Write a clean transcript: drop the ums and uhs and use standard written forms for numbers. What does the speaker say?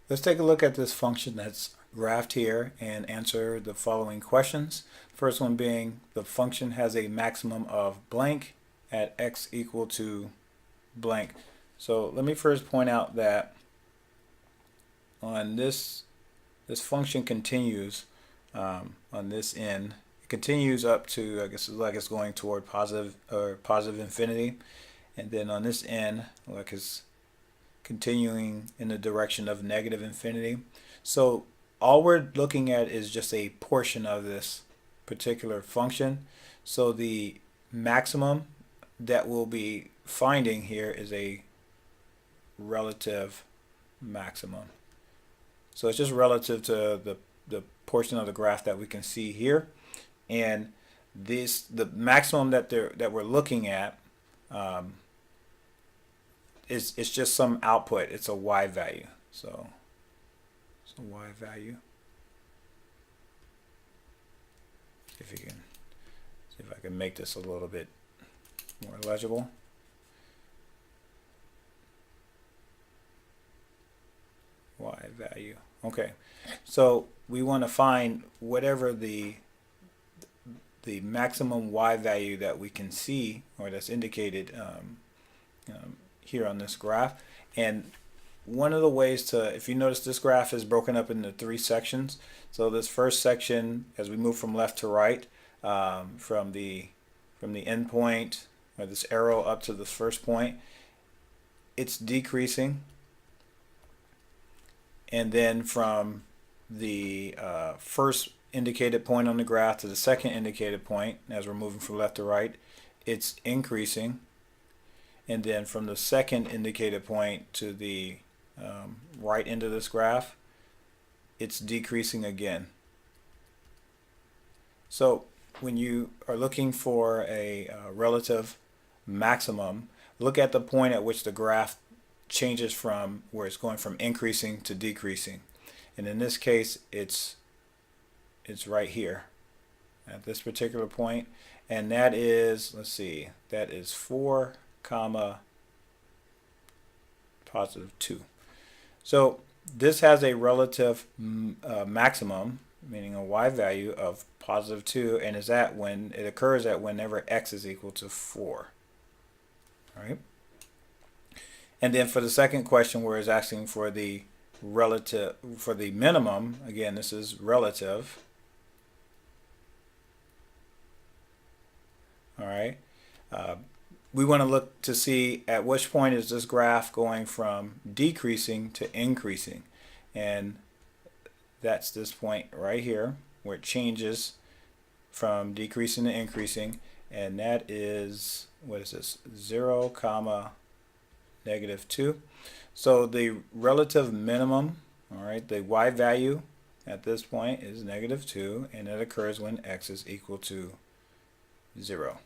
Let's take a look at this function that's graphed here and answer the following questions. First one being the function has a maximum of blank at x equal to blank. So let me first point out that on this function continues on this end. It continues up to, I guess, like it's going toward positive or positive infinity, and then on this end, like it's continuing in the direction of negative infinity. So all we're looking at is just a portion of this particular function. So the maximum that we'll be finding here is a relative maximum. So it's just relative to the portion of the graph that we can see here, and the maximum that we're looking at it's just some output. It's a y value. So it's a y value. If you can see if I can make this a little bit more legible. Y value. Okay. So we want to find whatever the maximum y value that we can see, or that's indicated here on this graph. And one of the ways to, if you notice, this graph is broken up into 3 sections. So this first section, as we move from left to right, from the end point, or this arrow up to the first point, it's decreasing. And then from the first indicated point on the graph to the second indicated point, as we're moving from left to right, it's increasing. And then from the second indicated point to the right end of this graph, it's decreasing again. So when you are looking for a relative maximum, look at the point at which the graph changes from where it's going from increasing to decreasing. And in this case, it's right here at this particular point, and that is, let's see, that is 4 comma positive 2. So this has a relative maximum, meaning a y value of positive 2, and is at when it occurs at whenever x is equal to 4. All right. And then for the second question, where it's asking for the relative, for the minimum, again, this is relative. All right. We want to look to see at which point is this graph going from decreasing to increasing, and that's this point right here where it changes from decreasing to increasing, and that is, what is this, 0 comma negative 2. So the relative minimum, all right, the y value at this point is negative 2, and it occurs when x is equal to 0.